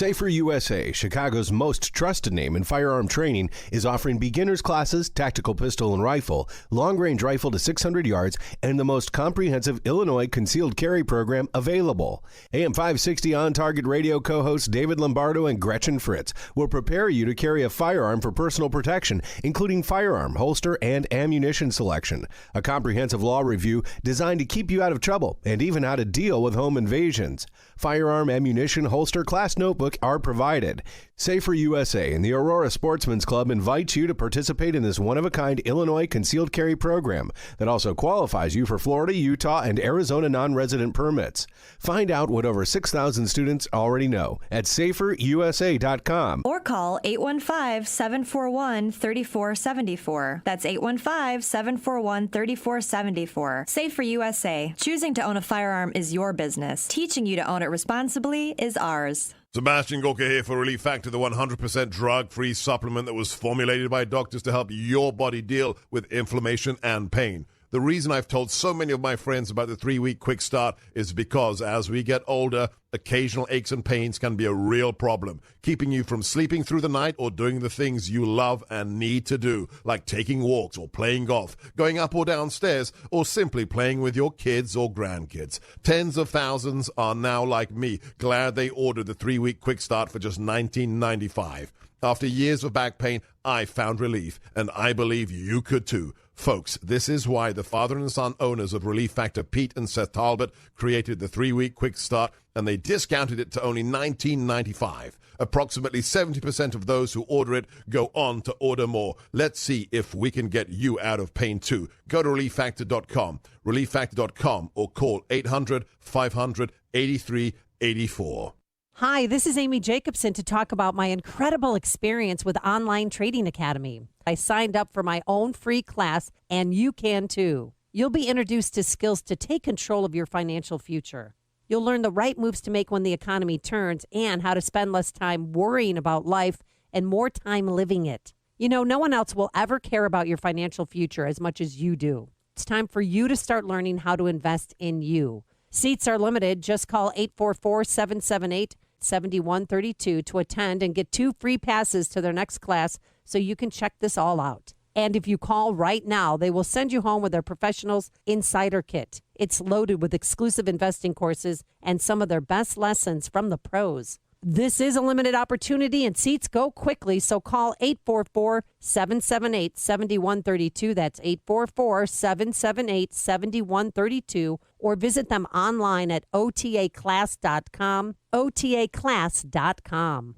Safer USA, Chicago's most trusted name in firearm training, is offering beginners classes, tactical pistol and rifle, long-range rifle to 600 yards, and the most comprehensive Illinois concealed carry program available. AM 560 On Target Radio co-hosts David Lombardo and Gretchen Fritz will prepare you to carry a firearm for personal protection, including firearm, holster, and ammunition selection. A comprehensive law review designed to keep you out of trouble and even how to deal with home invasions. Firearm, ammunition, holster, class notebook are provided. Safer USA and the Aurora Sportsman's Club invite you to participate in this one-of-a-kind Illinois concealed carry program that also qualifies you for Florida, Utah, and Arizona non-resident permits. Find out what over 6,000 students already know at saferusa.com. Or call 815-741-3474. That's 815-741-3474. Safer USA. Choosing to own a firearm is your business. Teaching you to own it responsibly is ours. Sebastian Gorka here for Relief Factor, the 100% drug-free supplement that was formulated by doctors to help your body deal with inflammation and pain. The reason I've told so many of my friends about the 3-week quick start is because as we get older, occasional aches and pains can be a real problem, keeping you from sleeping through the night or doing the things you love and need to do, like taking walks or playing golf, going up or downstairs, or simply playing with your kids or grandkids. Tens of thousands are now like me, glad they ordered the 3-week quick start for just $19.95. After years of back pain, I found relief, and I believe you could too. Folks, this is why the father and son owners of Relief Factor, Pete and Seth Talbot, created the 3-week quick start, and they discounted it to only $19.95. Approximately 70% of those who order it go on to order more. Let's see if we can get you out of pain too. Go to relieffactor.com, relieffactor.com, or call 800-500-8384. Hi, this is Amy Jacobson to talk about my incredible experience with Online Trading Academy. I signed up for my own free class, and you can too. You'll be introduced to skills to take control of your financial future. You'll learn the right moves to make when the economy turns and how to spend less time worrying about life and more time living it. You know, no one else will ever care about your financial future as much as you do. It's time for you to start learning how to invest in you. Seats are limited. Just call 844-778-7132 to attend and get 2 free passes to their next class so you can check this all out. And if you call right now, they will send you home with their Professionals Insider Kit. It's loaded with exclusive investing courses and some of their best lessons from the pros. This is a limited opportunity and seats go quickly, so call 844-778-7132. That's 844-778-7132, or visit them online at otaclass.com, otaclass.com.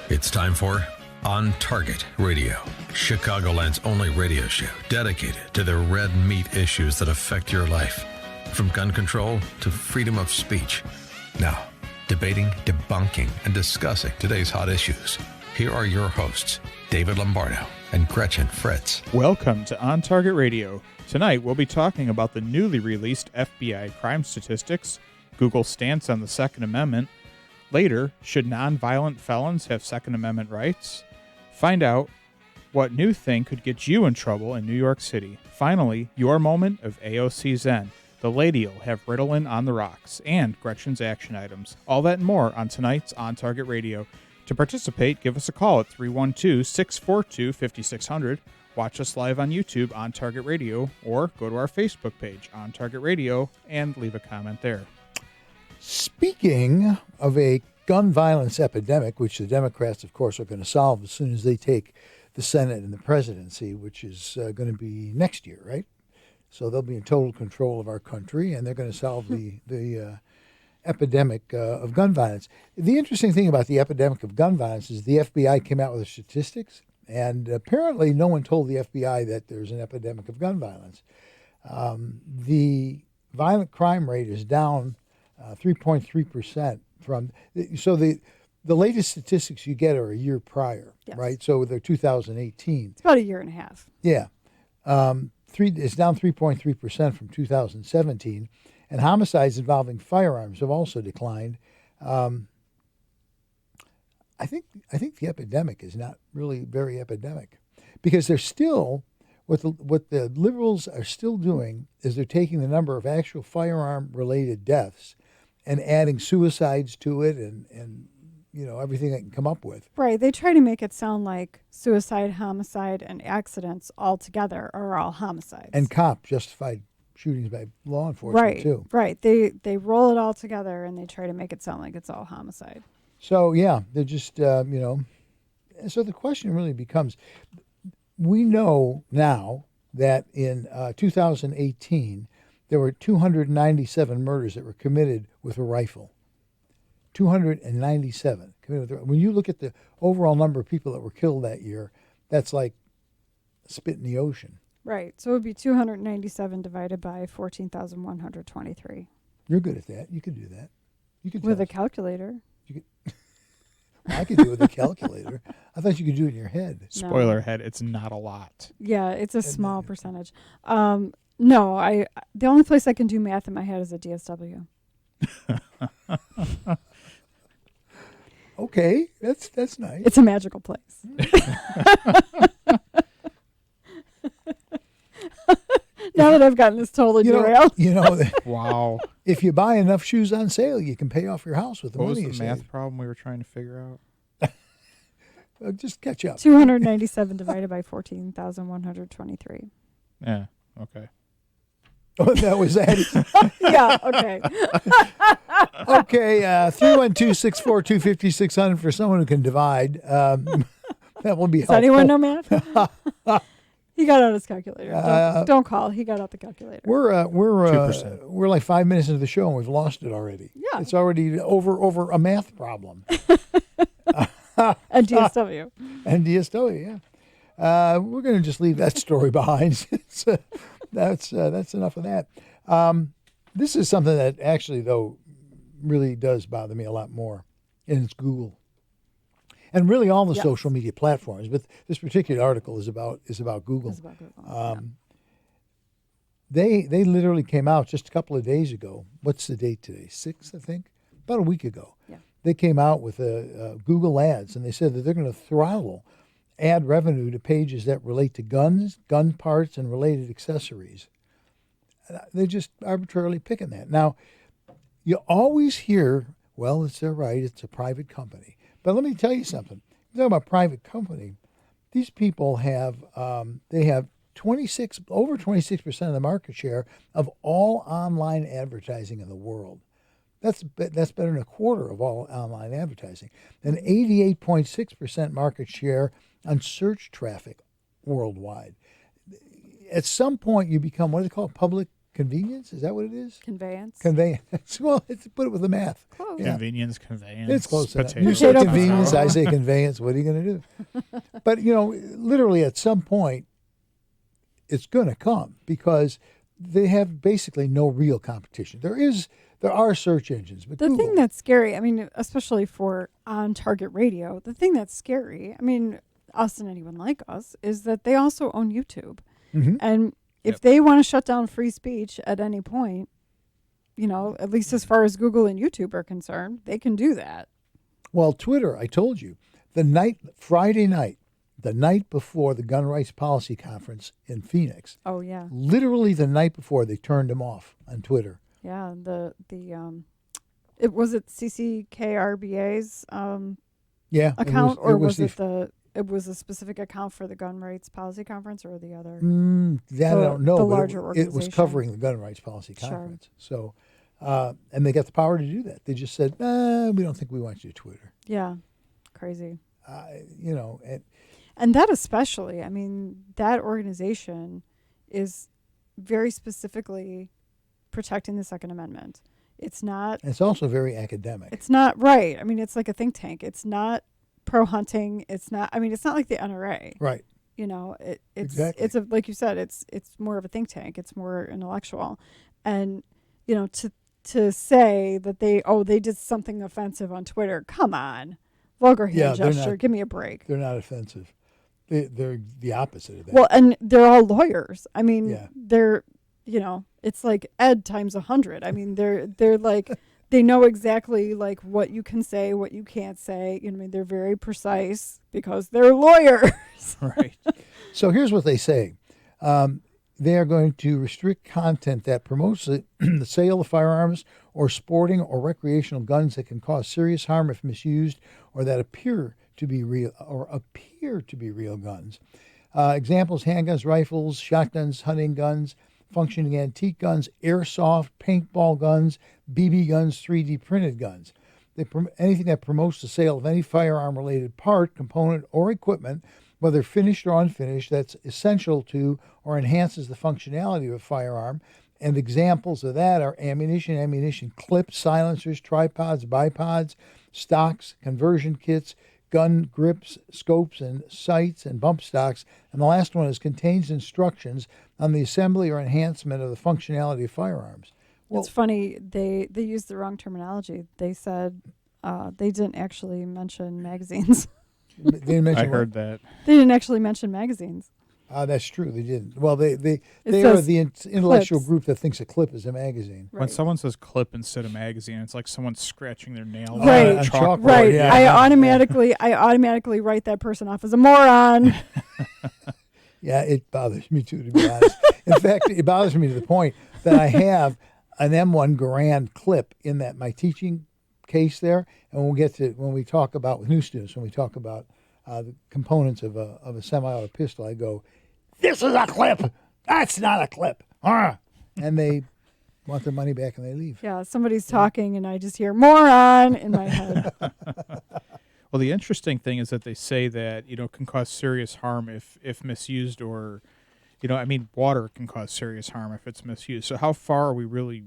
It's time for On Target Radio, Chicagoland's only radio show dedicated to the red meat issues that affect your life, from gun control to freedom of speech. Now, debating, debunking, and discussing today's hot issues. Here are your hosts, David Lombardo and Gretchen Fritz. Welcome to On Target Radio. Tonight, we'll be talking about the newly released FBI crime statistics, Google's stance on the Second Amendment. Later, should nonviolent felons have Second Amendment rights? Find out what new thing could get you in trouble in New York City. Finally, your moment of AOC Zen. The lady will have Ritalin on the rocks and Gretchen's action items. All that and more on tonight's On Target Radio. To participate, give us a call at 312-642-5600. Watch us live on YouTube, On Target Radio, or go to our Facebook page, On Target Radio, and leave a comment there. Speaking of a gun violence epidemic, which the Democrats, of course, are going to solve as soon as they take the Senate and the presidency, which is going to be next year, right? So they'll be in total control of our country, and they're going to solve the epidemic of gun violence. The interesting thing about the epidemic of gun violence is the FBI came out with the statistics, and apparently no one told the FBI that there's an epidemic of gun violence. The violent crime rate is down 3.3% from. So the latest statistics you get are a year prior, yes. Right? So they're 2018. It's about a year and a half. Yeah. It's down 3.3% from 2017, and homicides involving firearms have also declined. I think the epidemic is not really very epidemic, because they're still what the liberals are still doing is they're taking the number of actual firearm related deaths and adding suicides to it and everything they can come up with. Right. They try to make it sound like suicide, homicide, and accidents all together are all homicides. And justified shootings by law enforcement, right, too. Right. They roll it all together and they try to make it sound like it's all homicide. So, yeah, they're just, so the question really becomes, we know now that in 2018, there were 297 murders that were committed with a rifle. 297 committed with a rifle. When you look at the overall number of people that were killed that year, that's like spit in the ocean. Right. So it would be 297 divided by 14,123. You're good at that. You can do that. You could With a calculator. I could do it with a calculator. I thought you could do it in your head. Spoiler head, it's not a lot. Yeah, it's a small percentage. No, the only place I can do math in my head is a DSW. Okay, that's nice. It's a magical place. Now that I've gotten this totally derailed. Wow. If you buy enough shoes on sale, you can pay off your house with the What money was you the math save. problem we were trying to figure out? Just catch up. 297 divided by 14,123. Yeah, okay. Oh, that was that. Yeah, okay. Okay, 312-642-5600 for someone who can divide. That will be helpful. Does anyone know math? He got out his calculator. Don't call. He got out the calculator. We're 2%. we're like 5 minutes into the show and we've lost it already. Yeah. It's already over a math problem. And DSW. And DSW, yeah. We're going to just leave that story behind. That's enough of that. This is something that actually, though, really does bother me a lot more, and it's Google. And really all the social media platforms, but this particular article is about Google. It's about Google. They literally came out just a couple of days ago. What's the date today? 6th, I think? About a week ago. Yeah. They came out with Google Ads, and they said that they're going to throttle ad revenue to pages that relate to guns, gun parts, and related accessories. They're just arbitrarily picking that. Now, you always hear, well, it's their right, it's a private company. But let me tell you something. You're talking about private company. These people have they have over 26% of the market share of all online advertising in the world. That's better than a quarter of all online advertising. And 88.6% market share on search traffic worldwide. At some point, you become, what do they call it, public convenience? Is that what it is? Conveyance. Conveyance. Well, let's put it with the math. Close. Yeah. Convenience, conveyance. It's close enough. potato. You say Potato. convenience, I say conveyance. What are you going to do? But, literally at some point, it's going to come because they have basically no real competition. There are search engines, but The Google, thing that's scary, I mean, especially for on-target radio, the thing that's scary, I mean, us and anyone like us, is that they also own YouTube. Mhm. And if they want to shut down free speech at any point, at least as far as Google and YouTube are concerned, they can do that. Well, Twitter, I told you, Friday night, the night before the gun rights policy conference in Phoenix, Oh, yeah. literally the night before, they turned them off on Twitter. Yeah, it was it CCKRBA's Yeah, account, or was the- it was a specific account for the gun rights policy conference, or the other? That I don't know. the but larger it was organization. covering the gun rights policy Sure. conference. So, and they got the power to do that. They just said, we don't think we want you to Twitter. Yeah, crazy. And And that especially, I mean, that organization is very specifically protecting the Second Amendment. It's not. it's also very academic. It's not right. I mean, it's like a think tank. It's not pro-hunting. It's not. I mean, it's not like the NRA. Right. It's Exactly. it's like you said. It's more of a think tank. It's more intellectual, and to say that they did something offensive on Twitter. Come on, vulgar hand Yeah, they're gesture. not- Give me a break. They're not offensive. They're the opposite of that. Well, and they're all lawyers. I mean, Yeah. they're, it's like Ed times 100. I mean, they're like, they know exactly like what you can say, what you can't say. I mean, they're very precise because they're lawyers. Right. So here's what they say. They are going to restrict content that promotes the sale of firearms or sporting or recreational guns that can cause serious harm if misused or that appear to be real guns. Examples: handguns, rifles, shotguns, hunting guns, functioning antique guns, airsoft, paintball guns, BB guns, 3D printed guns. Anything that promotes the sale of any firearm-related part, component, or equipment, whether finished or unfinished, that's essential to or enhances the functionality of a firearm. And examples of that are ammunition clips, silencers, tripods, bipods, stocks, conversion kits, gun grips, scopes, and sights, and bump stocks. And the last one is contains instructions on the assembly or enhancement of the functionality of firearms. Well, it's funny, they used the wrong terminology. They said they didn't actually mention magazines. They didn't mention I heard that. They didn't actually mention magazines. That's true. They didn't. Well, they are says the intellectual clips. group that thinks a clip is a magazine. When someone says clip instead of magazine, it's like someone scratching their nails Right. on Chalkboard, Right. yeah. I automatically write that person off as a moron. Yeah, it bothers me too, to be honest. In fact, it bothers me to the point that I have an M1 Garand clip in my teaching case there, and when we talk about with new students, when we talk about the components of a semi-auto pistol, I go, "This is a clip. That's not a clip." And they want their money back and they leave. Yeah, somebody's talking and I just hear moron in my head. Well, the interesting thing is that they say that, can cause serious harm if misused, or, water can cause serious harm if it's misused. So how far are we really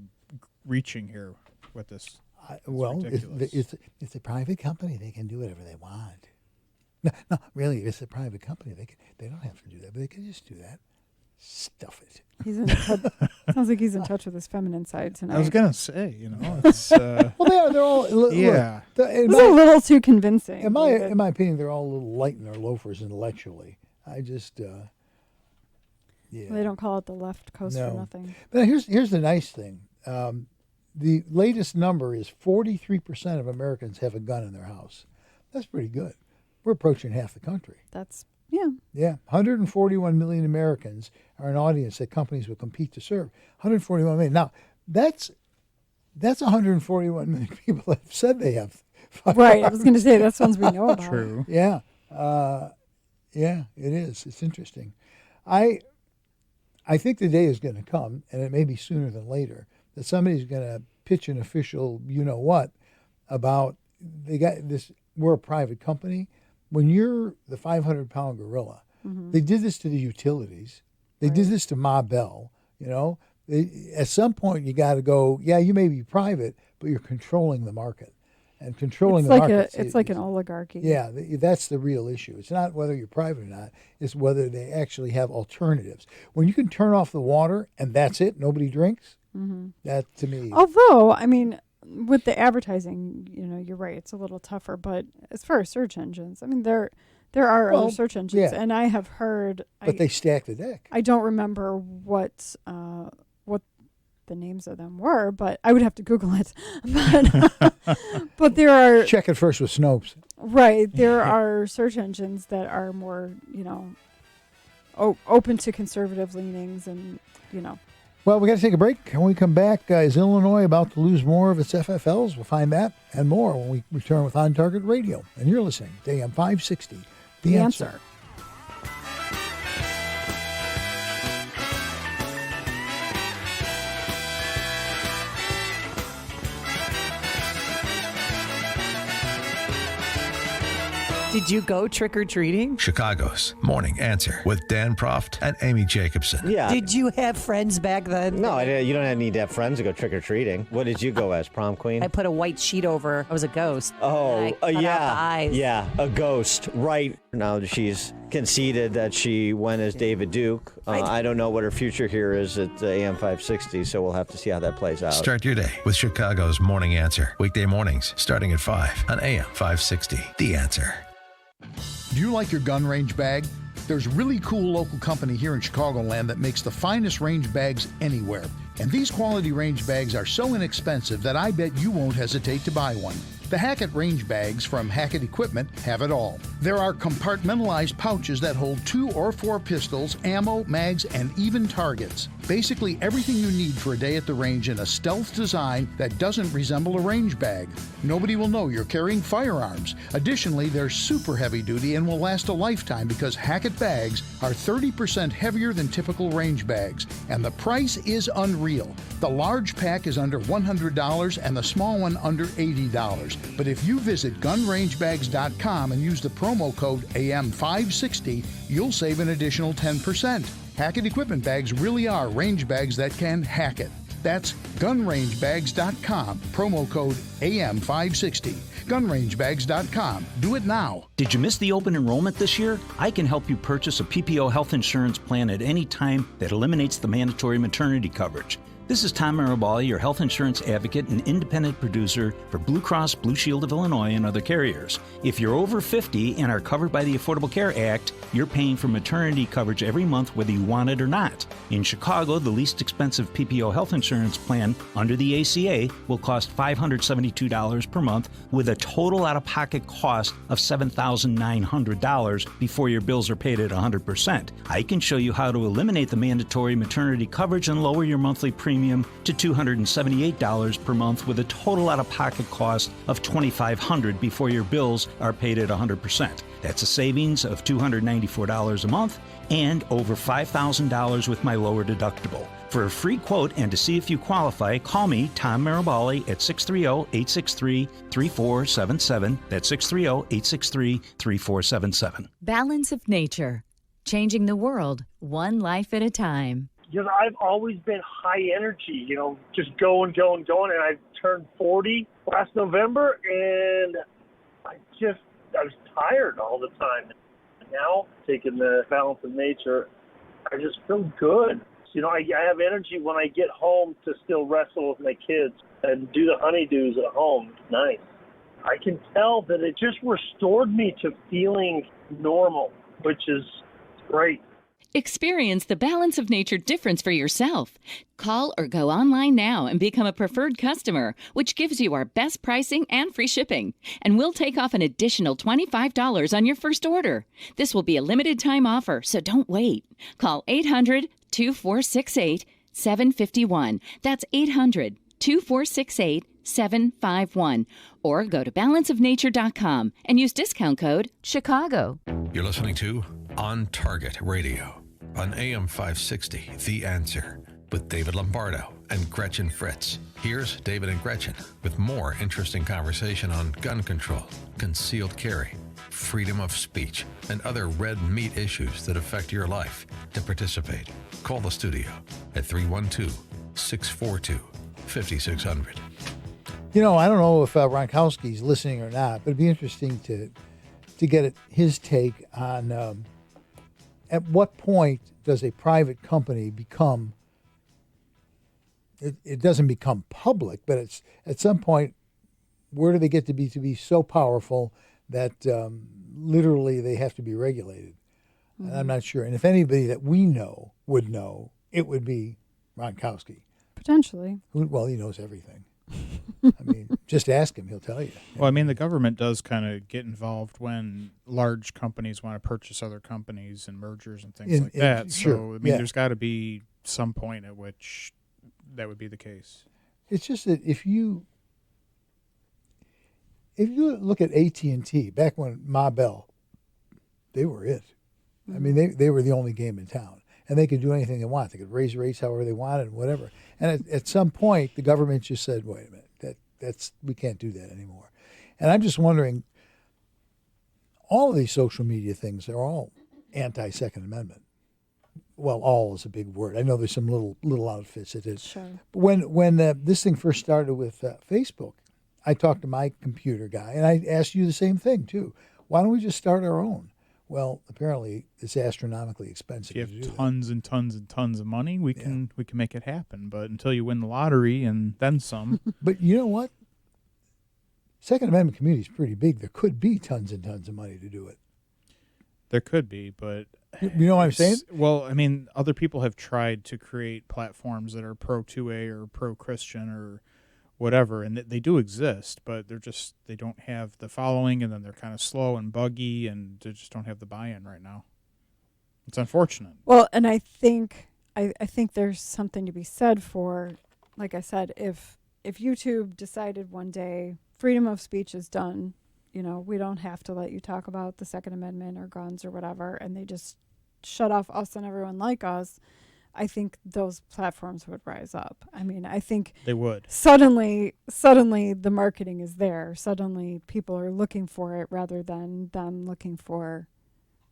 reaching here with this? It's a private company. They can do whatever they want. No, really, it's a private company. They don't have to do that, but they can just do that. Stuff it. He's in touch. Sounds like he's in touch with his feminine side tonight. I was gonna say, it's Well, they're all. yeah. It's a little too convincing. In my opinion, they're all a little light in their loafers intellectually. I just, yeah. They don't call it the left coast for nothing. But here's the nice thing. The latest number is 43% of Americans have a gun in their house. That's pretty good. We're approaching half the country. That's, Yeah, 141 million Americans are an audience that companies will compete to serve. 141 million. Now, that's 141 million people that have said they have firearms. Right. I was going to say, that's ones we know about. True. Yeah. Yeah, it is. It's interesting. I think the day is going to come, and it may be sooner than later, that somebody's going to pitch an official you-know-what about they got this. We're a private company. When you're the 500-pound gorilla, they did this to the utilities. They did this to Ma Bell. At some point you got to go, yeah, you may be private, but you're controlling the market. And controlling the market. It's like an oligarchy. Yeah, that's the real issue. It's not whether you're private or not. It's whether they actually have alternatives. When you can turn off the water and that's it, nobody drinks, that to me. Although, with the advertising, you're right, it's a little tougher. But as far as search engines, there are other search engines, and I have heard. But they stack the deck. I don't remember what the names of them were, but I would have to Google it. But there are. Check it first with Snopes. Right, there are search engines that are more, open to conservative leanings, and Well, we got to take a break. When we come back, is Illinois about to lose more of its FFLs? We'll find that and more when we return with On Target Radio. And you're listening to AM 560, The Answer. Did you go trick-or-treating? Chicago's Morning Answer with Dan Proft and Amy Jacobson. Yeah. Did you have friends back then? No, you don't need to have friends to go trick-or-treating. What did you go as, prom queen? I put a white sheet over. I was a ghost. Oh, Cut out the eyes. Yeah, a ghost. Right. Now she's conceded that she went as David Duke. I don't know what her future here is at AM 560, so we'll have to see how that plays out. Start your day with Chicago's Morning Answer. Weekday mornings starting at 5 on AM 560. The Answer. Do you like your gun range bag? There's a really cool local company here in Chicagoland that makes the finest range bags anywhere. And these quality range bags are so inexpensive that I bet you won't hesitate to buy one. The Hackett range bags from Hackett Equipment have it all. There are compartmentalized pouches that hold 2 or 4 pistols, ammo, mags, and even targets. Basically everything you need for a day at the range in a stealth design that doesn't resemble a range bag. Nobody will know you're carrying firearms. Additionally, they're super heavy duty and will last a lifetime because Hackett bags are 30% heavier than typical range bags, and the price is unreal. The large pack is under $100 and the small one under $80. But if you visit gunrangebags.com and use the promo code AM560, you'll save an additional 10%. Hackett Equipment bags really are range bags that can hack it. That's gunrangebags.com, promo code AM560. Gunrangebags.com. Do it now. Did you miss the open enrollment this year? I can help you purchase a PPO health insurance plan at any time that eliminates the mandatory maternity coverage. This is Tom Marabali, your health insurance advocate and independent producer for Blue Cross Blue Shield of Illinois and other carriers. If you're over 50 and are covered by the Affordable Care Act, you're paying for maternity coverage every month whether you want it or not. In Chicago, the least expensive PPO health insurance plan under the ACA will cost $572 per month with a total out-of-pocket cost of $7,900 before your bills are paid at 100%. I can show you how to eliminate the mandatory maternity coverage and lower your monthly premium to $278 per month with a total out-of-pocket cost of $2,500 before your bills are paid at 100%. That's a savings of $294 a month and over $5,000 with my lower deductible. For a free quote and to see if you qualify, call me, Tom Marabali, at 630-863-3477. That's 630-863-3477. Balance of Nature. Changing the world, one life at a time. I've always been high energy, just going. And I turned 40 last November, and I was tired all the time. Now, taking the Balance of Nature, I just feel good. I have energy when I get home to still wrestle with my kids and do the honeydews at home. It's nice. I can tell that it just restored me to feeling normal, which is great. Experience the Balance of Nature difference for yourself. Call or go online now and become a preferred customer, which gives you our best pricing and free shipping. And we'll take off an additional $25 on your first order. This will be a limited time offer, so don't wait. Call 800-2468-751. That's 800-2468-751. Or go to balanceofnature.com and use discount code CHICAGO. You're listening to On Target Radio on AM 560, The Answer, with David Lombardo and Gretchen Fritz. Here's David and Gretchen with more interesting conversation on gun control, concealed carry, freedom of speech, and other red meat issues that affect your life. To participate, call the studio at 312-642-5600. I don't know if Ronkowski's listening or not, but it'd be interesting to get his take on at what point does a private company become, it doesn't become public, but it's at some point, where do they get to be so powerful that literally they have to be regulated? Mm-hmm. And I'm not sure. And if anybody that we know, it would be Ronkowski. Potentially. Well, he knows everything. I mean, just ask him; he'll tell you. Well, I mean, the government does kind of get involved when large companies want to purchase other companies and mergers and things like that. Sure, so, I mean, there's got to be some point at which that would be the case. It's just that if you look at AT&T back when Ma Bell, they were it. I mean, they were the only game in town. And they could do anything they want. They could raise rates however they wanted and whatever. And at some point, the government just said, wait a minute, we can't do that anymore. And I'm just wondering, all of these social media things are all anti-Second Amendment. Well, all is a big word. I know there's some little outfits that is. Sure. But when this thing first started with Facebook, I talked to my computer guy, and I asked you the same thing, too. Why don't we just start our own? Well, apparently it's astronomically expensive. If you have tons and tons and tons of money, we can make it happen. But until you win the lottery and then some. But you know what? Second Amendment community is pretty big. There could be tons and tons of money to do it. There could be, but you know what I'm saying? Well, I mean, other people have tried to create platforms that are pro-2A or pro-Christian whatever, and they do exist, but they don't have the following, and then they're kind of slow and buggy, and they just don't have the buy-in right now. It's unfortunate. Well, and I think there's something to be said for, like I said, if YouTube decided one day freedom of speech is done, we don't have to let you talk about the Second Amendment or guns or whatever, and they just shut off us and everyone like us, I think those platforms would rise up. I mean, I think they would. Suddenly the marketing is there. Suddenly people are looking for it rather than them looking for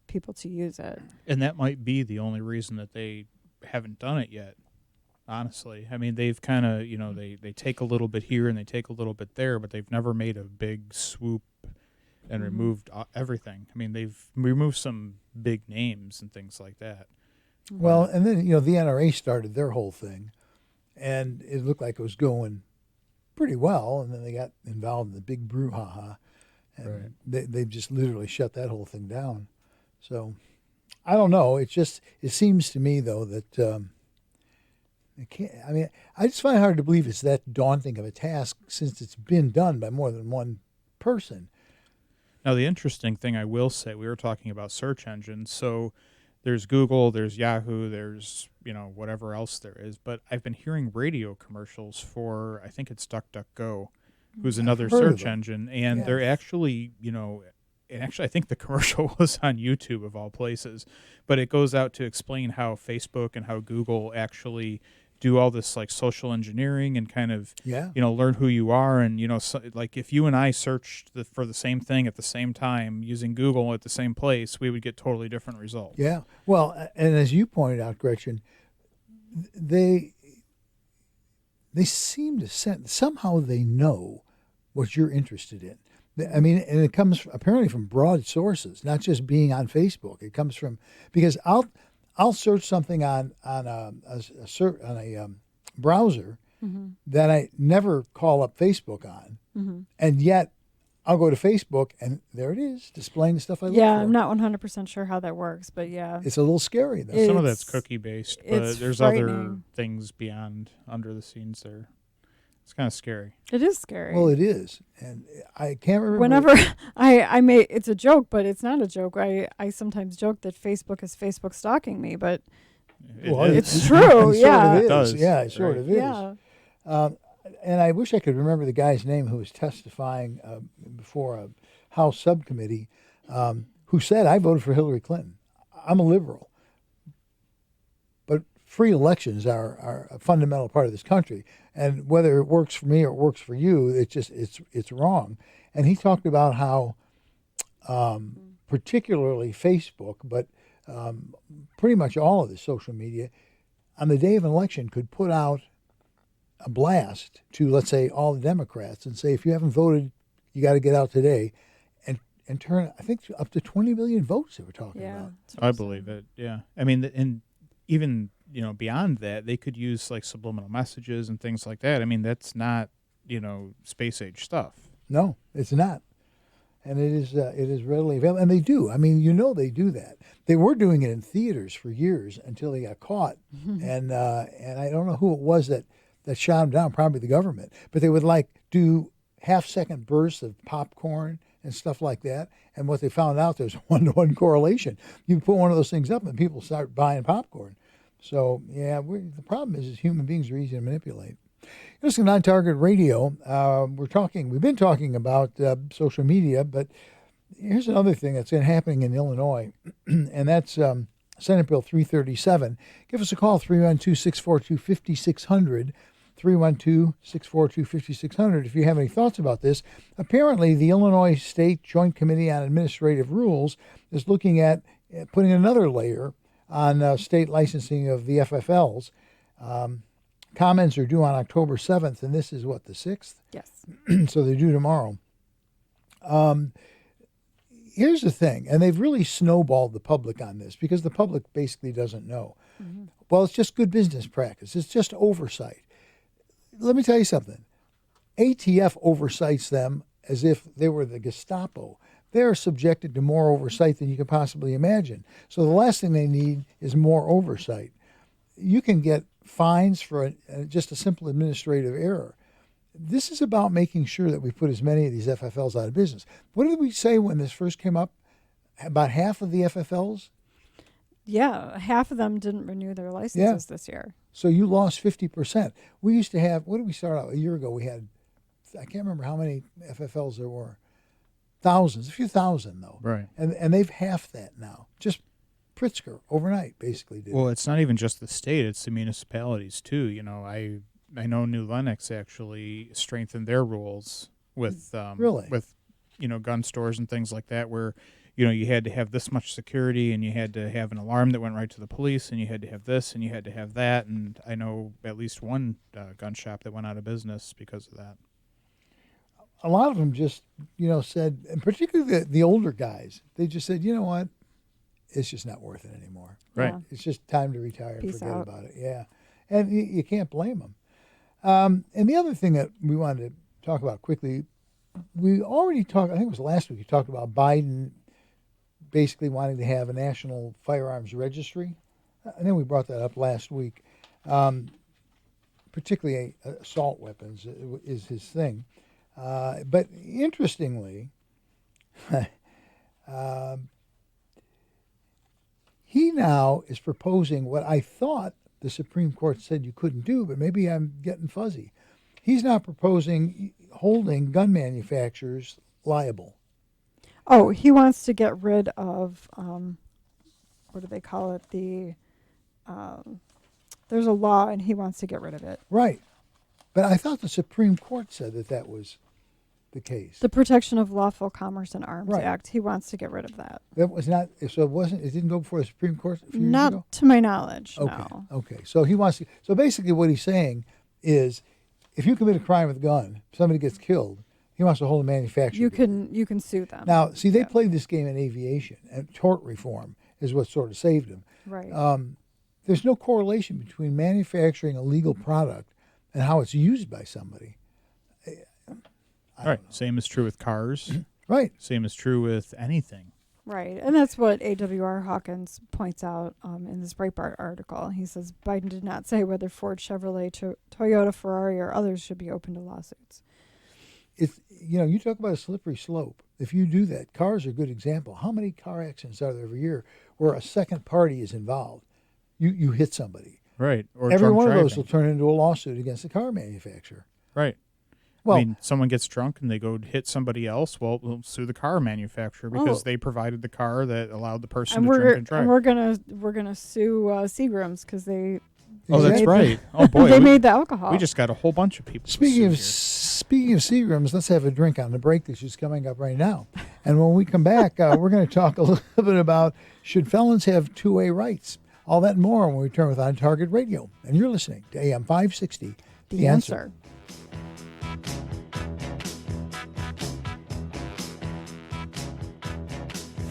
people to use it. And that might be the only reason that they haven't done it yet, honestly. I mean, they've kind of, they take a little bit here and they take a little bit there, but they've never made a big swoop and removed everything. I mean, they've removed some big names and things like that. Well, and then, the NRA started their whole thing, and it looked like it was going pretty well, and then they got involved in the big brouhaha, and they've just literally shut that whole thing down. So, I don't know. It seems to me, though, that I just find it hard to believe it's that daunting of a task since it's been done by more than one person. Now, the interesting thing I will say, we were talking about search engines, so there's Google, there's Yahoo, there's, whatever else there is. But I've been hearing radio commercials for, I think it's DuckDuckGo, who's another search engine. And they're actually, and actually I think the commercial was on YouTube of all places. But it goes out to explain how Facebook and how Google actually do all this like social engineering and kind of, learn who you are. And, like if you and I searched for the same thing at the same time using Google at the same place, we would get totally different results. Yeah. Well, and as you pointed out, Gretchen, they seem to somehow they know what you're interested in. I mean, and it comes apparently from broad sources, not just being on Facebook. It comes from, because I'll search something on a browser that I never call up Facebook on, and yet I'll go to Facebook and there it is, displaying the stuff I look for. Yeah, I'm not 100% sure how that works, but yeah, it's a little scary though. Some of that's cookie based, but there's other things beyond under the scenes there. It's kind of scary. It is scary. Well, it is, and I can't remember. Whenever I may, it's a joke, but it's not a joke. I sometimes joke that Facebook is Facebook stalking me, but it's true. It does. Yeah, it sort of is. Yeah. And I wish I could remember the guy's name who was testifying before a House subcommittee, who said, "I voted for Hillary Clinton. I'm a liberal, but free elections are a fundamental part of this country. And whether it works for me or it works for you, it's wrong." And he talked about how, particularly Facebook, but pretty much all of the social media, on the day of an election could put out a blast to, let's say, all the Democrats and say, if you haven't voted, you got to get out today, and turn, I think, up to 20 million votes they were talking about. I believe it, yeah. I mean, and even, beyond that, they could use, like, subliminal messages and things like that. I mean, that's not, space-age stuff. No, it's not. And it is readily available. And they do. I mean, they do that. They were doing it in theaters for years until they got caught. And I don't know who it was that shot them down, probably the government. But they would, do half-second bursts of popcorn and stuff like that. And what they found out, there's a one-to-one correlation. You put one of those things up and people start buying popcorn. So, yeah, the problem is human beings are easy to manipulate. Listen, on Target Radio, we've been talking about social media, but here's another thing that's been happening in Illinois, and that's Senate Bill 337. Give us a call, 312-642-5600, 312-642-5600, if you have any thoughts about this. Apparently, the Illinois State Joint Committee on Administrative Rules is looking at putting another layer on state licensing of the FFLs. Comments are due on October 7th, and this is, the 6th? Yes. So they're due tomorrow. Here's the thing, and they've really snowballed the public on this because the public basically doesn't know. Mm-hmm. Well, it's just good business practice. It's just oversight. Let me tell you something. ATF oversights them as if they were the Gestapo. They're subjected to more oversight than you can possibly imagine. So the last thing they need is more oversight. You can get fines for just a simple administrative error. this is about making sure that we put as many of these FFLs out of business. What did we say when this first came up? About half of the FFLs? Yeah, half of them didn't renew their licenses this year. So you lost 50%. We used to have, what did we start out? A year ago we had, I can't remember how many FFLs there were. Thousands, a few thousand though. Right. And they've halved that now. Just Pritzker overnight basically did. Well, it's not even just the state, it's the municipalities too. You know, I know New Lenox actually strengthened their rules with Really? with gun stores and things like that, where you had to have this much security and you had to have an alarm that went right to the police and you had to have this and you had to have that. And I know at least one gun shop that went out of business because of that. A lot of them just, said, and particularly the older guys, they just said, you know what, it's just not worth it anymore. Right. It's just time to retire and Peace forget out. about it. Yeah. And you can't blame them. And the other thing that we wanted to talk about quickly, we already talked, I think it was last week, you talked about Biden basically wanting to have a national firearms registry. I think we brought that up last week. Particularly assault weapons is his thing. But interestingly, he now is proposing what I thought the Supreme Court said you couldn't do, but maybe I'm getting fuzzy. He's now proposing holding gun manufacturers liable. Oh, he wants to get rid of, what do they call it? There's a law, and he wants to get rid of it. Right. But I thought the Supreme Court said that was the case. The Protection of Lawful Commerce and Arms Right. Act, he wants to get rid of that. That was not, so it didn't go before the Supreme Court a few years Not ago? to my knowledge, Okay. no. Okay. So he wants to, so basically what he's saying is if you commit a crime with a gun, somebody gets killed, he wants to hold a manufacturer. You can sue them. Now, see, they played this game in aviation, and tort reform is what sort of saved them. Right. There's no correlation between manufacturing a legal product and how it's used by somebody. Right. Same is true with cars. Right. Same is true with anything. Right, and that's what AWR Hawkins points out in this Breitbart article. He says Biden did not say whether Ford, Chevrolet, Toyota, Ferrari, or others should be open to lawsuits. It's, you talk about a slippery slope. If you do that, cars are a good example. How many car accidents are there every year where a second party is involved? You hit somebody. Right. Or every drunk one driving. of those will turn into a lawsuit against the car manufacturer. Right. Well, I mean, someone gets drunk and they go hit somebody else. Well, we'll sue the car manufacturer because they provided the car that allowed the person to drink and drive. And we're gonna sue Seagrams because they. Oh, that's right. Oh boy, they made the alcohol. We just got a whole bunch of people. Speaking of Seagrams, let's have a drink on the break that's just coming up right now. And when we come back, we're going to talk a little bit about should felons have two-way rights. All that and more when we return with On Target Radio. And you're listening to AM 560, The Answer.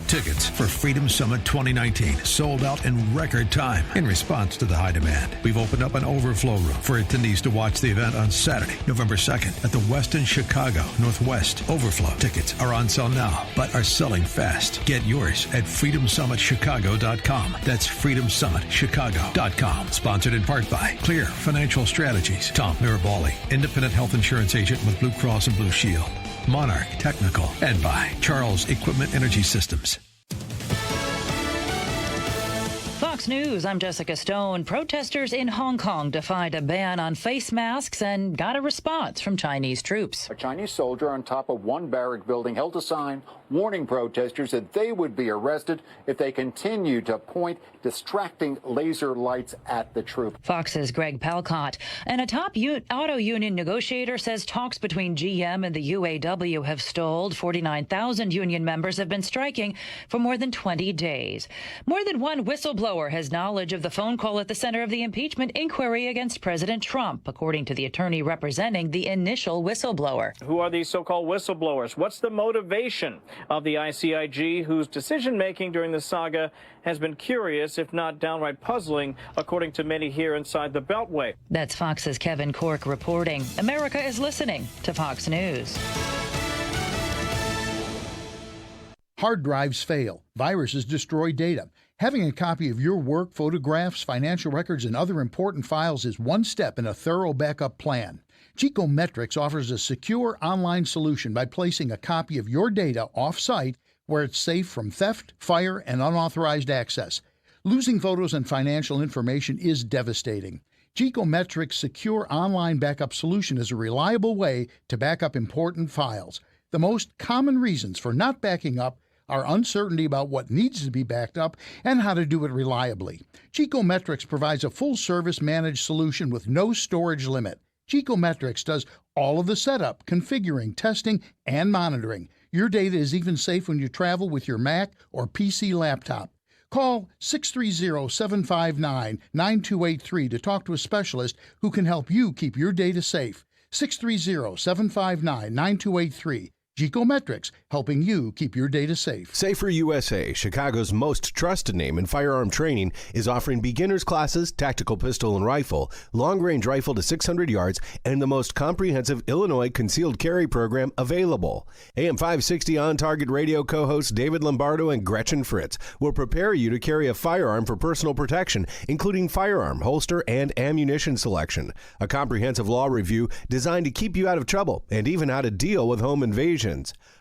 Tickets for Freedom Summit 2019 sold out in record time in response to the high demand. We've opened up an overflow room for attendees to watch the event on Saturday, November 2nd at the Westin Chicago Northwest. Overflow tickets are on sale now, but are selling fast. Get yours at freedomsummitchicago.com. That's freedomsummitchicago.com. Sponsored in part by Clear Financial Strategies, Tom Mirabali, independent health insurance agent with Blue Cross and Blue Shield, Monarch Technical, and by Charles Equipment Energy Systems. Fox News, I'm Jessica Stone. Protesters in Hong Kong defied a ban on face masks and got a response from Chinese troops. A Chinese soldier on top of one barrack building held a sign warning protesters that they would be arrested if they continued to point distracting laser lights at the troops. Fox's Greg Palcott. And a top auto union negotiator says talks between GM and the UAW have stalled. 49,000 union members have been striking for more than 20 days. More than one whistleblower has knowledge of the phone call at the center of the impeachment inquiry against President Trump, according to the attorney representing the initial whistleblower. Who are these so-called whistleblowers? What's the motivation of the ICIG, whose decision-making during the saga has been curious, if not downright puzzling, according to many here inside the Beltway? That's Fox's Kevin Corke reporting. America is listening to Fox News. Hard drives fail. Viruses destroy data. Having a copy of your work, photographs, financial records, and other important files is one step in a thorough backup plan. Geekometrics offers a secure online solution by placing a copy of your data off-site where it's safe from theft, fire, and unauthorized access. Losing photos and financial information is devastating. Geekometrics' secure online backup solution is a reliable way to back up important files. The most common reasons for not backing up are uncertainty about what needs to be backed up and how to do it reliably. Geekometrics provides a full-service managed solution with no storage limit. Geekometrics does all of the setup, configuring, testing, and monitoring. Your data is even safe when you travel with your Mac or PC laptop. Call 630-759-9283 to talk to a specialist who can help you keep your data safe. 630-759-9283. Geekometrics, helping you keep your data safe. Safer USA, Chicago's most trusted name in firearm training, is offering beginners classes, tactical pistol and rifle, long-range rifle to 600 yards, and the most comprehensive Illinois concealed carry program available. AM 560 On Target Radio co-hosts David Lombardo and Gretchen Fritz will prepare you to carry a firearm for personal protection, including firearm, holster, and ammunition selection. A comprehensive law review designed to keep you out of trouble and even how to deal with home invasions.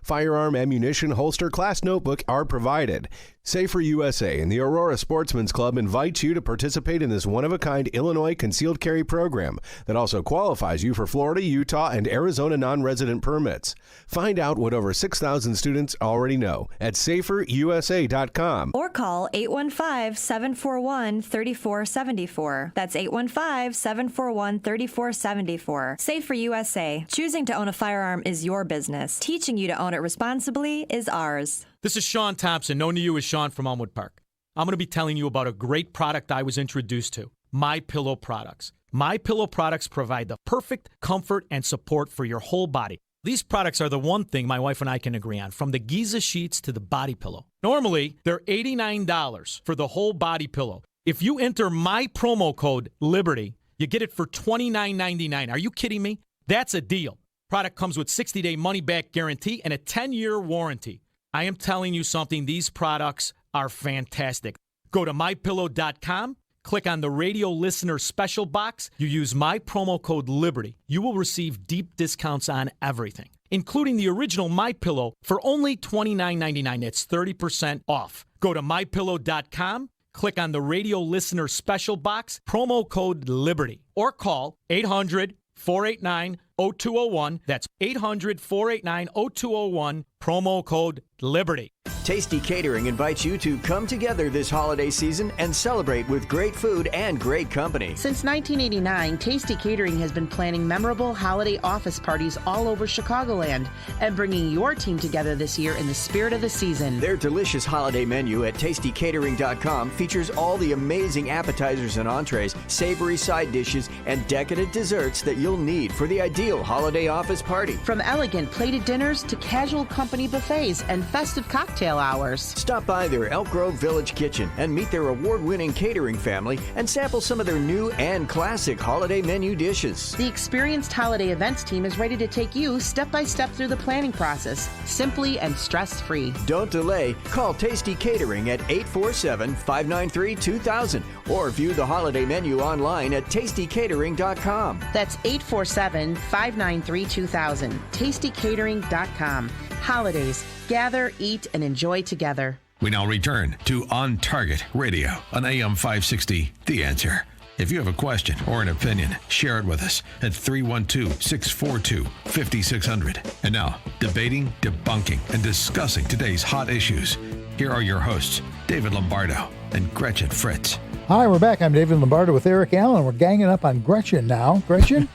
Firearm, ammunition, holster, class notebook are provided. Safer USA and the Aurora Sportsman's Club invites you to participate in this one-of-a-kind Illinois concealed carry program that also qualifies you for Florida, Utah, and Arizona non-resident permits. Find out what over 6,000 students already know at saferusa.com. Or call 815-741-3474. That's 815-741-3474. Safer USA. Choosing to own a firearm is your business. Teaching you to own it responsibly is ours. This is Sean Thompson, known to you as Sean from Elmwood Park. I'm going to be telling you about a great product I was introduced to, MyPillow products. MyPillow products provide the perfect comfort and support for your whole body. These products are the one thing my wife and I can agree on, from the Giza sheets to the body pillow. Normally, they're $89 for the whole body pillow. If you enter my promo code LIBERTY, you get it for $29.99. Are you kidding me? That's a deal. Product comes with 60-day money-back guarantee and a 10-year warranty. I am telling you something, these products are fantastic. Go to MyPillow.com, click on the radio listener special box. You use my promo code LIBERTY. You will receive deep discounts on everything, including the original MyPillow for only $29.99. It's 30% off. Go to MyPillow.com, click on the radio listener special box, promo code LIBERTY, or call 800-489-0201. That's 800-489-0201, promo code LIBERTY. Tasty Catering invites you to come together this holiday season and celebrate with great food and great company. Since 1989, Tasty Catering has been planning memorable holiday office parties all over Chicagoland and bringing your team together this year in the spirit of the season. Their delicious holiday menu at tastycatering.com features all the amazing appetizers and entrees, savory side dishes, and decadent desserts that you'll need for the ideal holiday office party. From elegant plated dinners to casual company buffets and festive cocktail hours. Stop by their Elk Grove Village Kitchen and meet their award-winning catering family and sample some of their new and classic holiday menu dishes. The experienced holiday events team is ready to take you step by step through the planning process, simply and stress-free. Don't delay. Call Tasty Catering at 847-593-2000 or view the holiday menu online at tastycatering.com. That's 847-593-2000. tastycatering.com. Holidays. Gather, eat, and enjoy together. We now return to On Target Radio on AM 560, The Answer. If you have a question or an opinion, share it with us at 312-642-5600. And now, debating, debunking, and discussing today's hot issues. Here are your hosts, David Lombardo and Gretchen Fritz. Hi, we're back. I'm David Lombardo with Eric Allen. We're ganging up on Gretchen now. Gretchen?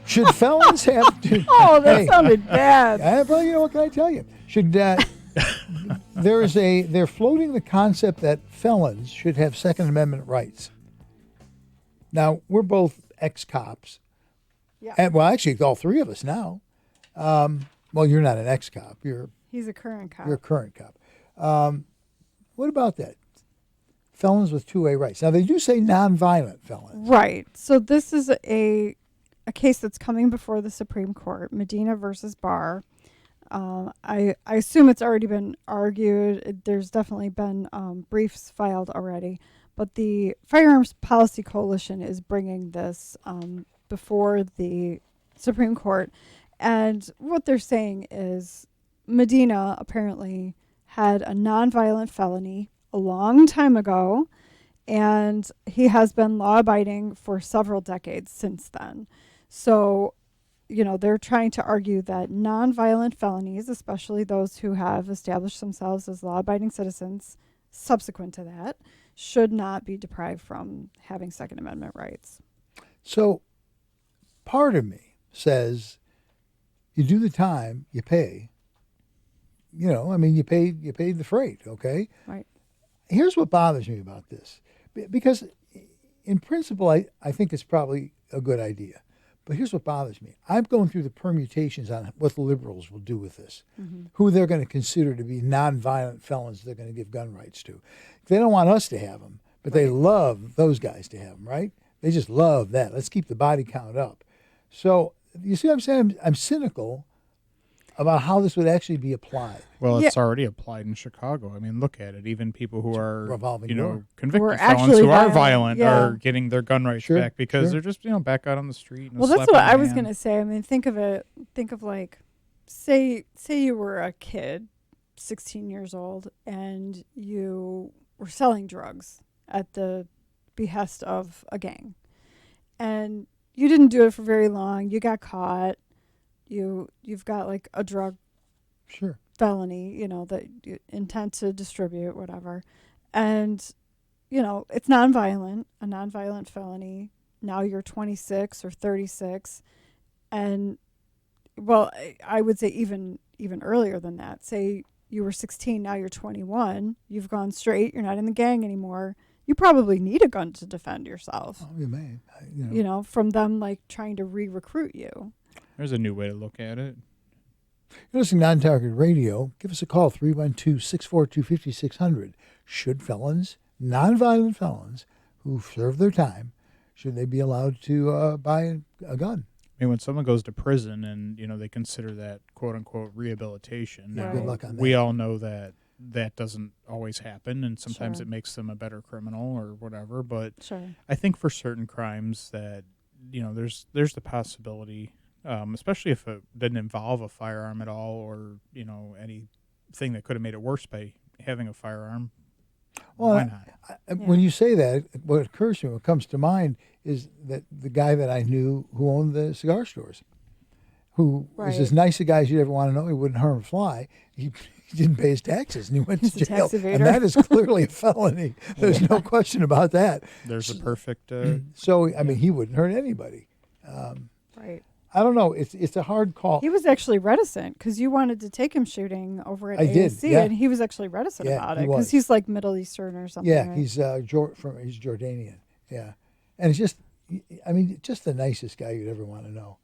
Should felons have to... Oh, that sounded bad. Well, you know, what can I tell you? Should they're floating the concept that felons should have Second Amendment rights. Now, we're both ex-cops. Yeah. And, well, actually, all three of us now. Well, you're not an ex-cop. He's a current cop. You're a current cop. What about that? Felons with two-way rights. Now, they do say nonviolent felons. Right. So this is a case that's coming before the Supreme Court, Medina versus Barr. I assume it's already been argued. There's definitely been briefs filed already. But the Firearms Policy Coalition is bringing this before the Supreme Court. And what they're saying is Medina apparently had a nonviolent felony a long time ago, and he has been law-abiding for several decades since then. So, they're trying to argue that nonviolent felonies, especially those who have established themselves as law-abiding citizens subsequent to that, should not be deprived from having Second Amendment rights. So part of me says you do the time, you pay. You paid the freight, okay? Right. Here's what bothers me about this. Because in principle, I think it's probably a good idea. But here's what bothers me. I'm going through the permutations on what the liberals will do with this, who they're going to consider to be nonviolent felons they're going to give gun rights to. They don't want us to have them, but they love those guys to have them, right? They just love that. Let's keep the body count up. So you see what I'm saying? I'm cynical about how this would actually be applied. Well, it's already applied in Chicago. I mean, look at it. Even people who are, convicted felons who are violent are getting their gun rights back because they're just, back out on the street. And well, that's what I was going to say. I mean, think of like, say you were a kid, 16 years old, and you were selling drugs at the behest of a gang. And you didn't do it for very long. You got caught. You've got like a drug felony, that you intend to distribute, whatever. And, it's nonviolent, a nonviolent felony. Now you're 26 or 36. And, well, I would say even earlier than that. Say you were 16, now you're 21. You've gone straight. You're not in the gang anymore. You probably need a gun to defend yourself. Oh, you may. From them, like, trying to re-recruit you. There's a new way to look at it. You're listening to On Target Radio. Give us a call, 312-642-5600. Should felons, nonviolent felons, who serve their time, should they be allowed to buy a gun? I mean, when someone goes to prison and, they consider that, quote-unquote, rehabilitation. Now, good luck on that. We all know that doesn't always happen, and sometimes it makes them a better criminal or whatever. But I think for certain crimes that, there's the possibility, especially if it didn't involve a firearm at all or, anything that could have made it worse by having a firearm. Well, why not? When you say that, what occurs to me, what comes to mind is that the guy that I knew who owned the cigar stores, who was as nice a guy as you'd ever want to know, he wouldn't harm a fly. He didn't pay his taxes, and he went to jail. And that is clearly a felony. There's no question about that. There's a perfect... So, I mean, he wouldn't hurt anybody. Right. I don't know. It's a hard call. He was actually reticent because you wanted to take him shooting over at ASC, and he was actually reticent about it because he's like Middle Eastern or something. Yeah, right? he's Jordanian. Yeah, and it's just, just the nicest guy you'd ever want to know,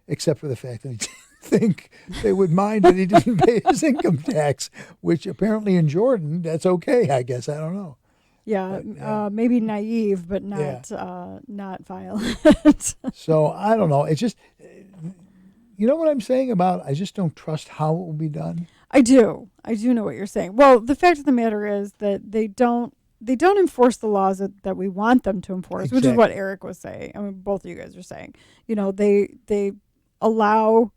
except for the fact that he didn't think they would mind that he didn't pay his income tax, which apparently in Jordan that's okay. I guess I don't know. Yeah, maybe naive, but not violent. So I don't know. It's just, you know what I'm saying about I just don't trust how it will be done. I do know what you're saying. Well, the fact of the matter is that they don't enforce the laws that we want them to enforce, which is what Eric was saying. I mean, both of you guys are saying. They allow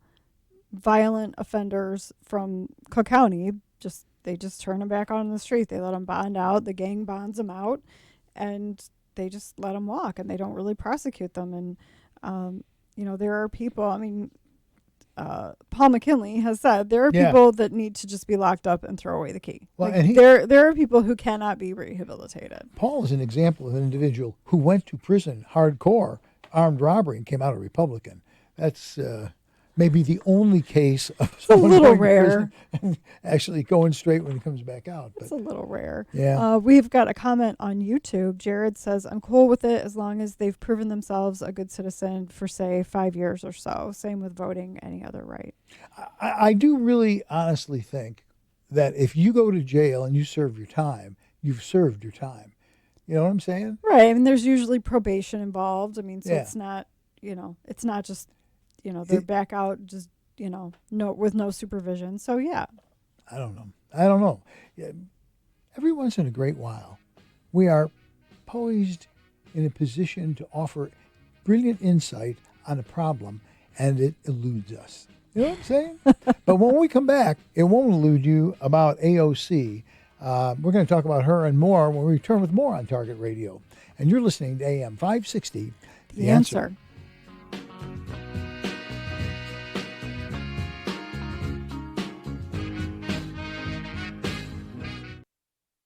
violent offenders from Cook County they just turn them back out on the street. They let them bond out. The gang bonds them out, and they just let them walk, and they don't really prosecute them. And, there are people, Paul McKinley has said there are people that need to just be locked up and throw away the key. Well, there are people who cannot be rehabilitated. Paul is an example of an individual who went to prison hardcore, armed robbery, and came out a Republican. That's... maybe the only case of someone a little going rare. to prison and actually going straight when he comes back out. It's a little rare. Yeah. We've got a comment on YouTube. Jared says, I'm cool with it as long as they've proven themselves a good citizen for, say, 5 years or so. Same with voting, any other right. I do really honestly think that if you go to jail and you serve your time, you've served your time. You know what I'm saying? Right. I mean, there's usually probation involved. I mean, so it's not, it's not just... they're back out just, with no supervision. So, yeah. I don't know. Yeah, every once in a great while, we are poised in a position to offer brilliant insight on a problem, and it eludes us. You know what I'm saying? But when we come back, it won't elude you about AOC. We're going to talk about her and more when we return with more on Target Radio. And you're listening to AM 560, The Answer.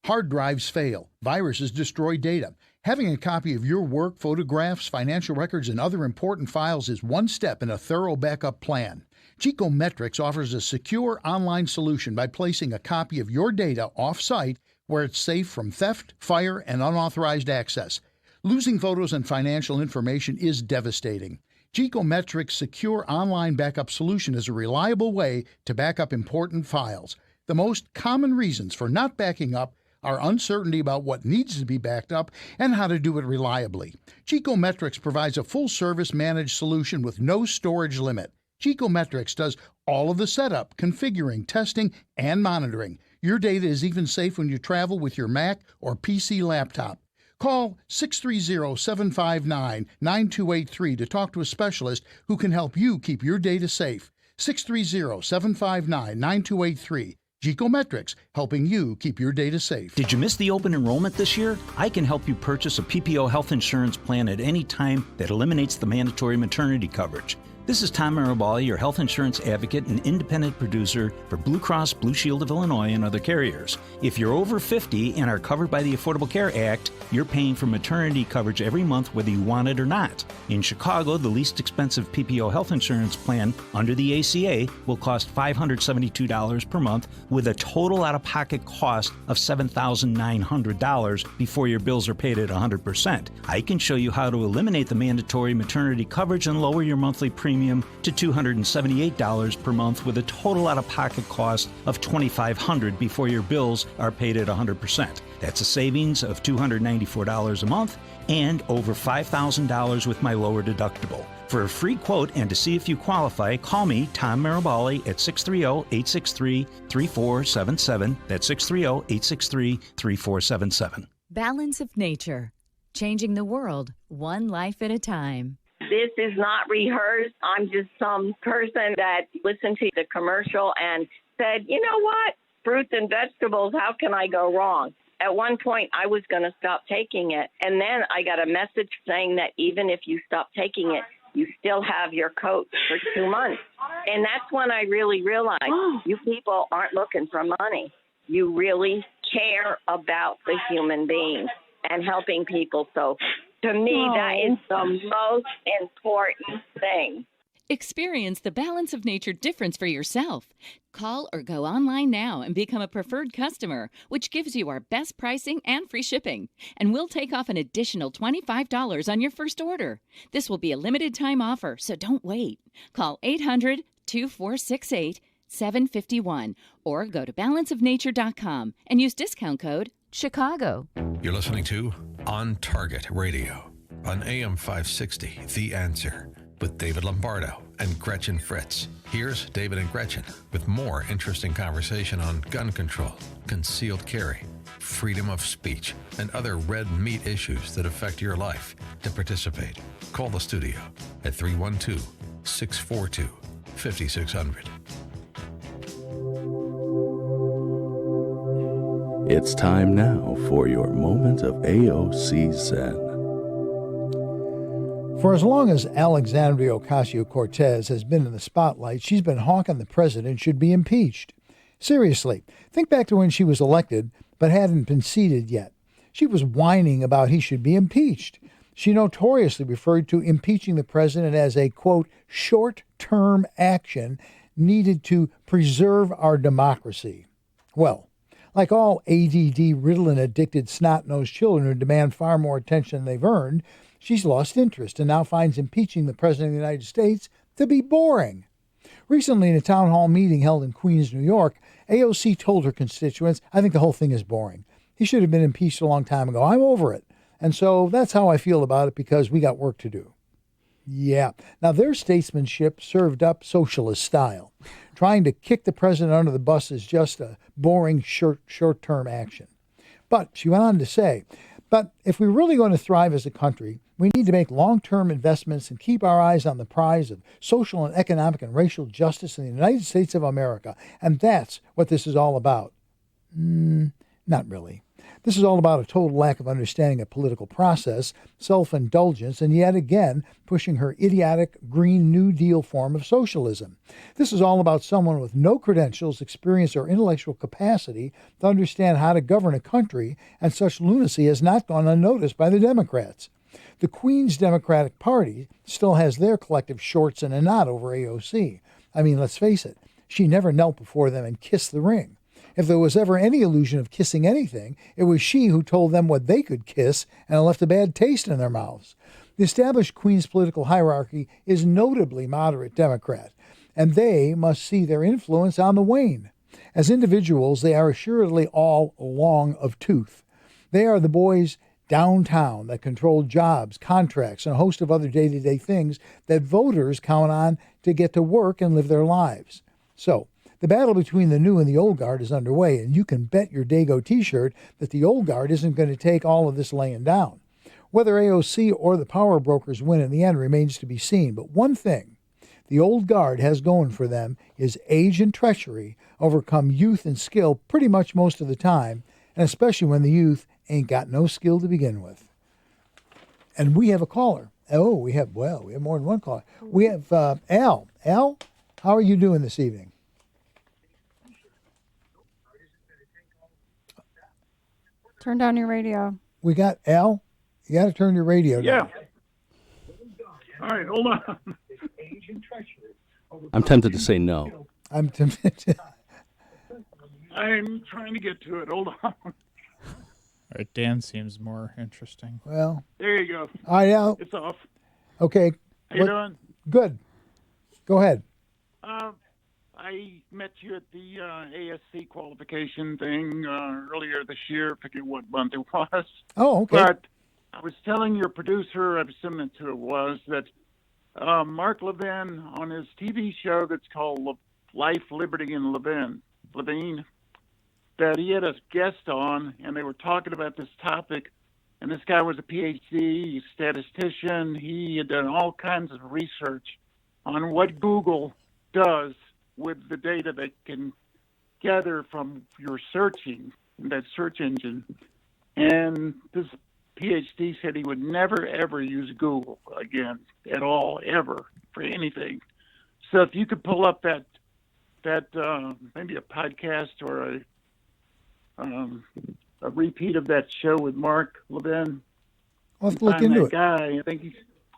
Hard drives fail. Viruses destroy data. Having a copy of your work, photographs, financial records, and other important files is one step in a thorough backup plan. Geekometrics offers a secure online solution by placing a copy of your data off-site where it's safe from theft, fire, and unauthorized access. Losing photos and financial information is devastating. Geekometrics' secure online backup solution is a reliable way to back up important files. The most common reasons for not backing up are uncertainty about what needs to be backed up and how to do it reliably. Geekometrics provides a full-service managed solution with no storage limit. Geekometrics does all of the setup, configuring, testing, and monitoring. Your data is even safe when you travel with your Mac or PC laptop. Call 630-759-9283 to talk to a specialist who can help you keep your data safe. 630-759-9283. Geekometrics, helping you keep your data safe. Did you miss the open enrollment this year? I can help you purchase a PPO health insurance plan at any time that eliminates the mandatory maternity coverage. This is Tom Marabali, your health insurance advocate and independent producer for Blue Cross Blue Shield of Illinois and other carriers. If you're over 50 and are covered by the Affordable Care Act, you're paying for maternity coverage every month whether you want it or not. In Chicago, the least expensive PPO health insurance plan under the ACA will cost $572 per month with a total out-of-pocket cost of $7,900 before your bills are paid at 100%. I can show you how to eliminate the mandatory maternity coverage and lower your monthly premium to $278 per month with a total out-of-pocket cost of $2,500 before your bills are paid at 100%. That's a savings of $294 a month and over $5,000 with my lower deductible. For a free quote and to see if you qualify, call me, Tom Marabali, at 630-863-3477. That's 630-863-3477. Balance of nature. Changing the world, one life at a time. This is not rehearsed. I'm just some person that listened to the commercial and said, you know what? Fruits and vegetables, how can I go wrong? At one point, I was going to stop taking it. And then I got a message saying that even if you stop taking it, you still have your coat for 2 months. And that's when I really realized you people aren't looking for money. You really care about the human being and helping people. So to me, that is the most important thing. Experience the balance of nature difference for yourself. Call or go online now and become a preferred customer, which gives you our best pricing and free shipping. And we'll take off an additional $25 on your first order. This will be a limited time offer, so don't wait. Call 800-2468-751 or go to balanceofnature.com and use discount code Chicago. You're listening to On Target Radio on AM 560, The Answer, with David Lombardo and Gretchen Fritz. Here's David and Gretchen with more interesting conversation on gun control, concealed carry, freedom of speech, and other red meat issues that affect your life. To participate, call the studio at 312-642-5600. It's time now for your moment of AOC Zen. For as long as Alexandria Ocasio-Cortez has been in the spotlight, she's been hawking the president should be impeached. Seriously, think back to when she was elected but hadn't been seated yet. She was whining about he should be impeached. She notoriously referred to impeaching the president as a, quote, short-term action needed to preserve our democracy. Well, like all ADD Ritalin-addicted snot-nosed children who demand far more attention than they've earned, she's lost interest and now finds impeaching the President of the United States to be boring. Recently, in a town hall meeting held in Queens, New York, AOC told her constituents, I think the whole thing is boring. He should have been impeached a long time ago. I'm over it. And so that's how I feel about it because we got work to do. Yeah. Now, their statesmanship served up socialist style. Trying to kick the president under the bus is just a boring short-term action. But she went on to say, But if we're really going to thrive as a country, we need to make long-term investments and keep our eyes on the prize of social and economic and racial justice in the United States of America. And that's what this is all about. Not really. This is all about a total lack of understanding of political process, self-indulgence, and yet again pushing her idiotic Green New Deal form of socialism. This is all about someone with no credentials, experience, or intellectual capacity to understand how to govern a country, and such lunacy has not gone unnoticed by the Democrats. The Queen's Democratic Party still has their collective shorts in a knot over AOC. I mean, let's face it, she never knelt before them and kissed the ring. If there was ever any illusion of kissing anything, it was she who told them what they could kiss and left a bad taste in their mouths. The established Queen's political hierarchy is notably moderate Democrat, and they must see their influence on the wane. As individuals, they are assuredly all long of tooth. They are the boys downtown that control jobs, contracts, and a host of other day-to-day things that voters count on to get to work and live their lives. So, the battle between the new and the old guard is underway, and you can bet your Dago t-shirt that the old guard isn't going to take all of this laying down. Whether AOC or the power brokers win in the end remains to be seen, but one thing the old guard has going for them is age and treachery overcome youth and skill pretty much most of the time, and especially when the youth ain't got no skill to begin with. And we have a caller. Oh, we have more than one caller. We have Al. Al, how are you doing this evening? Turn down your radio. We got Al. You got to turn your radio down. All right, hold on. I'm tempted to say no. I'm tempted. I'm trying to get to it. Hold on. All right, Dan seems more interesting. Well, there you go. All right, Al. It's off. Okay. How you doing? Good. Go ahead. I met you at the ASC qualification thing earlier this year. I forget what month it was. Oh, okay. But I was telling your producer, I'm assuming who it was, that Mark Levin on his TV show that's called Life, Liberty, and Levine, that he had a guest on, and they were talking about this topic. And this guy was a PhD, statistician. He had done all kinds of research on what Google does with the data they can gather from your searching, that search engine. And this PhD said he would never, ever use Google again at all, ever, for anything. So if you could pull up that maybe a podcast or a repeat of that show with Mark Levin. I'll have to look into it. Guy,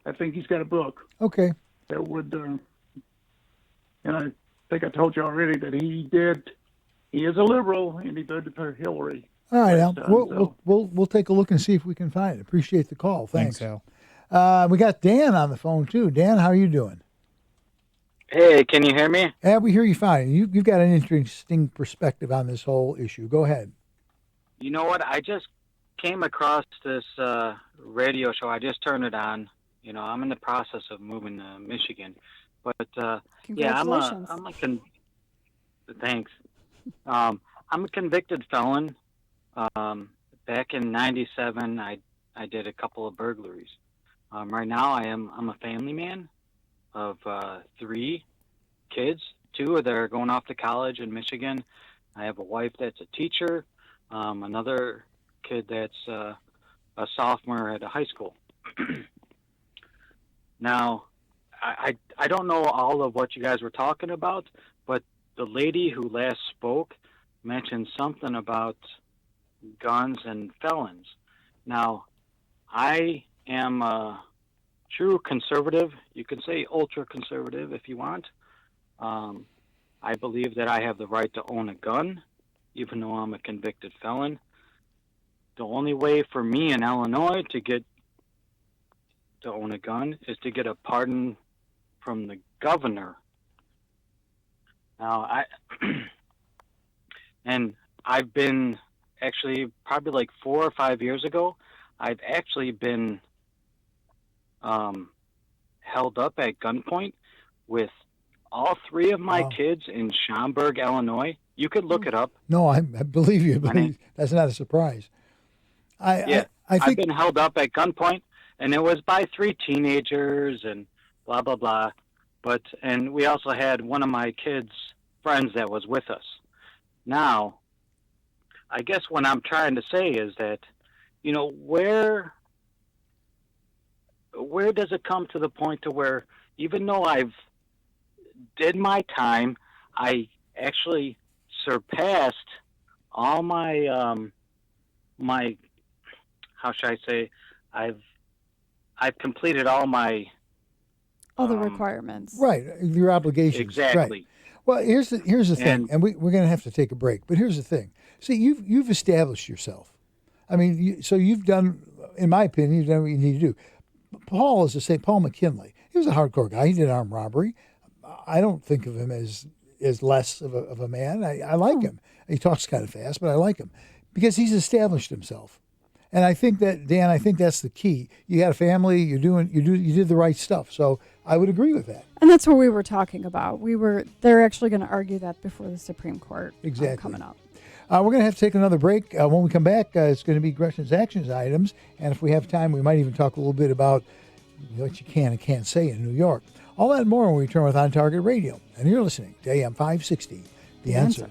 I think he's got a book. Okay. That would, and I think I told you already that he is a liberal and he voted for Hillary. All right, Al. We'll take a look and see if we can find it. Appreciate the call. Thanks, Al. We got Dan on the phone too. Dan, how are you doing? Hey, can you hear me? Yeah, we hear you fine. You've got an interesting perspective on this whole issue. Go ahead. You know what? I just came across this radio show. I just turned it on. You know, I'm in the process of moving to Michigan, but yeah, thanks. I'm a convicted felon. Back in '97, I did a couple of burglaries. Right now, I'm a family man of 3 kids. 2 of them are going off to college in Michigan. I have a wife that's a teacher. Another kid that's a sophomore at a high school. Now, I don't know all of what you guys were talking about, but the lady who last spoke mentioned something about guns and felons. Now, I am a true conservative. You can say ultra conservative if you want. I believe that I have the right to own a gun, even though I'm a convicted felon. The only way for me in Illinois to own a gun is to get a pardon from the governor. Now, and I've been actually probably like 4 or 5 years ago, I've actually been held up at gunpoint with all 3 of my kids in Schaumburg, Illinois. You could look it up. No, I believe you. That's not a surprise. I I've been held up at gunpoint, and it was by 3 teenagers and blah, blah, blah. And we also had one of my kids' friends that was with us. Now, I guess what I'm trying to say is that, where does it come to the point to where, even though I've did my time, I actually surpassed all my how should I say, I've completed all my the requirements. Right, your obligations. Exactly. Right. Well, here's the thing, and we're going to have to take a break. But here's the thing. See, you've established yourself. I mean, so you've done, in my opinion, you've done what you need to do. Paul is the same. Paul McKinley. He was a hardcore guy. He did armed robbery. I don't think of him as less of a man. I like him. He talks kind of fast, but I like him because he's established himself. And I think that, Dan, that's the key. You got a family. You did the right stuff. So I would agree with that. And that's what we were talking about. They're actually going to argue that before the Supreme Court. Exactly. Coming up. We're going to have to take another break. When we come back, it's going to be Gretchen's Actions items. And if we have time, we might even talk a little bit about what you can and can't say in New York. All that and more when we return with On Target Radio. And you're listening to AM 560, The Answer.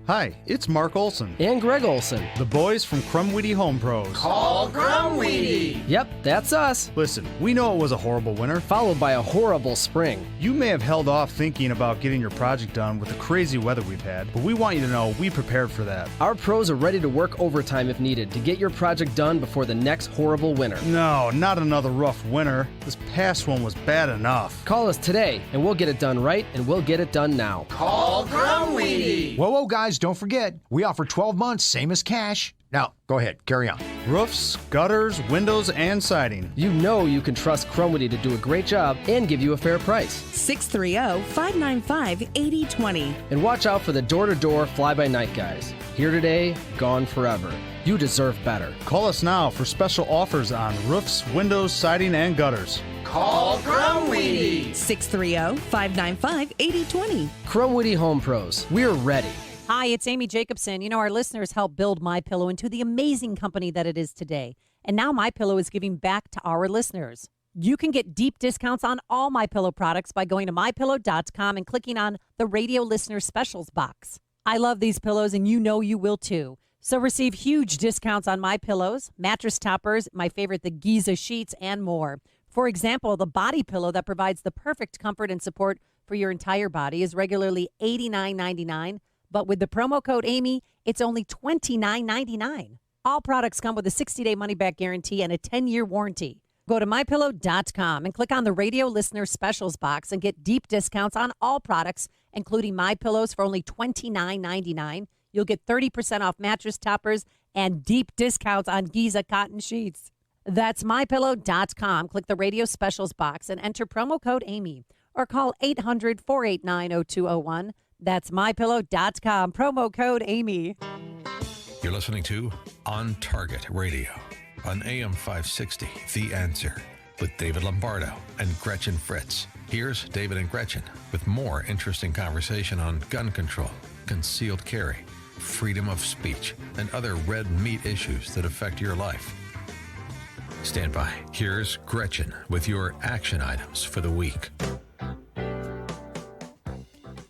Hi, it's Mark Olson. And Greg Olson. The boys from Crumweedy Home Pros. Call Crumweedy! Yep, that's us. Listen, we know it was a horrible winter, followed by a horrible spring. You may have held off thinking about getting your project done with the crazy weather we've had, but we want you to know we prepared for that. Our pros are ready to work overtime if needed to get your project done before the next horrible winter. No, not another rough winter. This past one was bad enough. Call us today, and we'll get it done right, and we'll get it done now. Call Crumweedy! Whoa, guys, don't forget, we offer 12 months, same as cash. Now, go ahead, carry on. Roofs, gutters, windows, and siding. You know you can trust Crumweedy to do a great job and give you a fair price. 630-595-8020. And watch out for the door-to-door fly-by-night guys. Here today, gone forever. You deserve better. Call us now for special offers on roofs, windows, siding, and gutters. Call Crumweedy! 630-595-8020. Crumweedy Home Pros. We're ready. Hi, it's Amy Jacobson. You know, our listeners helped build MyPillow into the amazing company that it is today. And now MyPillow is giving back to our listeners. You can get deep discounts on all MyPillow products by going to MyPillow.com and clicking on the Radio Listener Specials box. I love these pillows, and you know you will too. So receive huge discounts on my pillows, mattress toppers, my favorite, the Giza sheets, and more. For example, the body pillow that provides the perfect comfort and support for your entire body is regularly $89.99. But with the promo code Amy, it's only $29.99. All products come with a 60-day money-back guarantee and a 10-year warranty. Go to MyPillow.com and click on the Radio Listener Specials box and get deep discounts on all products, including My Pillows for only $29.99. You'll get 30% off mattress toppers and deep discounts on Giza cotton sheets. That's MyPillow.com. Click the Radio Specials box and enter promo code Amy or call 800-489-0201. That's MyPillow.com, promo code Amy. You're listening to On Target Radio on AM 560, The Answer, with David Lombardo and Gretchen Fritz. Here's David and Gretchen with more interesting conversation on gun control, concealed carry, freedom of speech, and other red meat issues that affect your life. Stand by. Here's Gretchen with your action items for the week.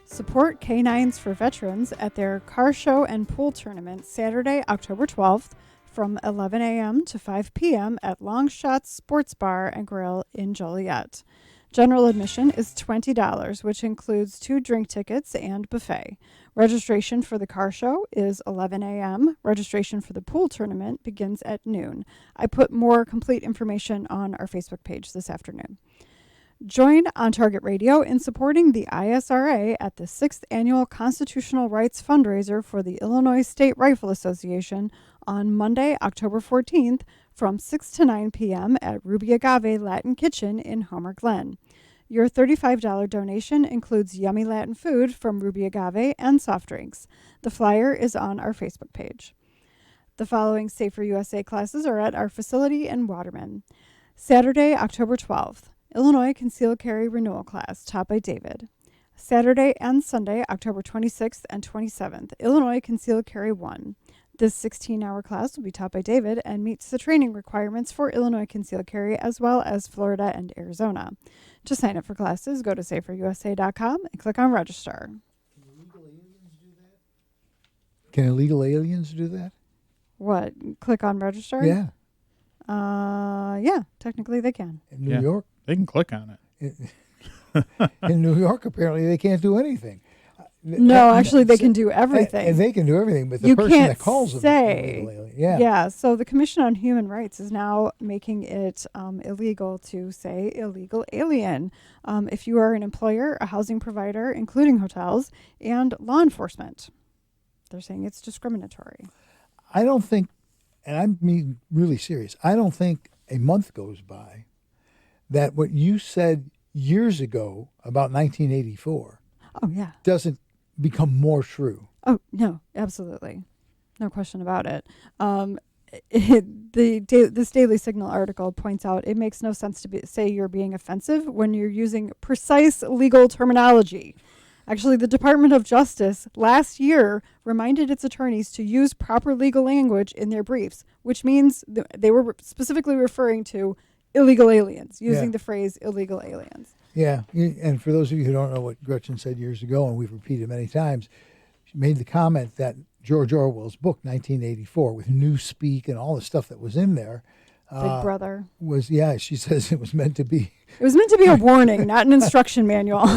Support Canines for Veterans at their car show and pool tournament Saturday, October 12th from 11 a.m. to 5 p.m. at Longshots Sports Bar and Grill in Joliet. General admission is $20, which includes 2 drink tickets and buffet. Registration for the car show is 11 a.m. Registration for the pool tournament begins at noon. I put more complete information on our Facebook page this afternoon. Join On Target Radio in supporting the ISRA at the 6th Annual Constitutional Rights Fundraiser for the Illinois State Rifle Association on Monday, October 14th from 6 to 9 p.m. at Ruby Agave Latin Kitchen in Homer Glen. Your $35 donation includes yummy Latin food from Ruby Agave and soft drinks. The flyer is on our Facebook page. The following Safer USA classes are at our facility in Waterman. Saturday, October 12th. Illinois Concealed Carry Renewal Class, taught by David. Saturday and Sunday, October 26th and 27th, Illinois Concealed Carry 1. This 16-hour class will be taught by David and meets the training requirements for Illinois Concealed Carry as well as Florida and Arizona. To sign up for classes, go to saferusa.com and click on register. Can illegal aliens do that? What? Click on register? Yeah. Yeah, technically they can. In New York? They can click on it. In New York, apparently, they can't do anything. No, actually, they can do everything. And they can do everything, but the you person can't that calls them say, illegal alien. Yeah, so the Commission on Human Rights is now making it illegal to say illegal alien if you are an employer, a housing provider, including hotels, and law enforcement. They're saying it's discriminatory. I don't think, and I'm being really serious, I don't think a month goes by that what you said years ago about 1984 doesn't become more true. Oh, no, absolutely. No question about it. This Daily Signal article points out it makes no sense to say you're being offensive when you're using precise legal terminology. Actually, the Department of Justice last year reminded its attorneys to use proper legal language in their briefs, which means they were specifically referring to illegal aliens, using the phrase illegal aliens. Yeah, and for those of you who don't know what Gretchen said years ago, and we've repeated many times, she made the comment that George Orwell's book, 1984, with Newspeak and all the stuff that was in there, Big Brother. She says it was meant to be. It was meant to be a warning, not an instruction manual.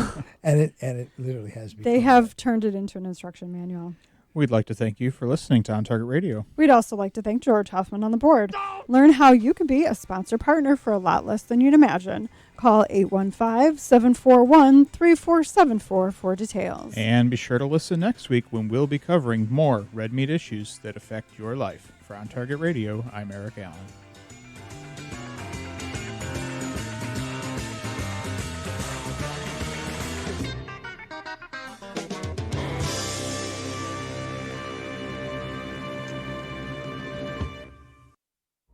And it literally has become. They have turned it into an instruction manual. We'd like to thank you for listening to On Target Radio. We'd also like to thank George Hoffman on the board. Learn how you can be a sponsor partner for a lot less than you'd imagine. Call 815-741-3474 for details. And be sure to listen next week when we'll be covering more red meat issues that affect your life. For On Target Radio, I'm Eric Allen.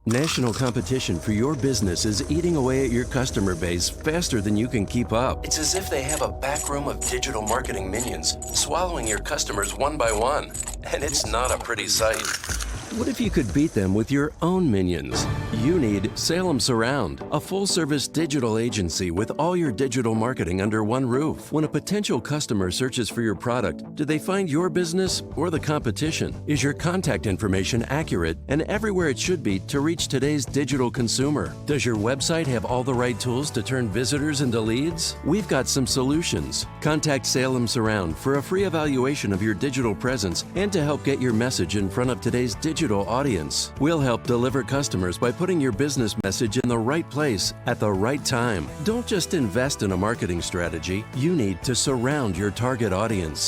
National competition for your business is eating away at your customer base faster than you can keep up. It's as if they have a back room of digital marketing minions swallowing your customers one by one. And it's not a pretty sight. What if you could beat them with your own minions? You need Salem Surround, a full-service digital agency with all your digital marketing under one roof. When a potential customer searches for your product, do they find your business or the competition? Is your contact information accurate and everywhere it should be to reach today's digital consumer? Does your website have all the right tools to turn visitors into leads? We've got some solutions. Contact Salem Surround for a free evaluation of your digital presence and to help get your message in front of today's digital audience. We'll help deliver customers by putting your business message in the right place at the right time. Don't just invest in a marketing strategy. You need to surround your target audience.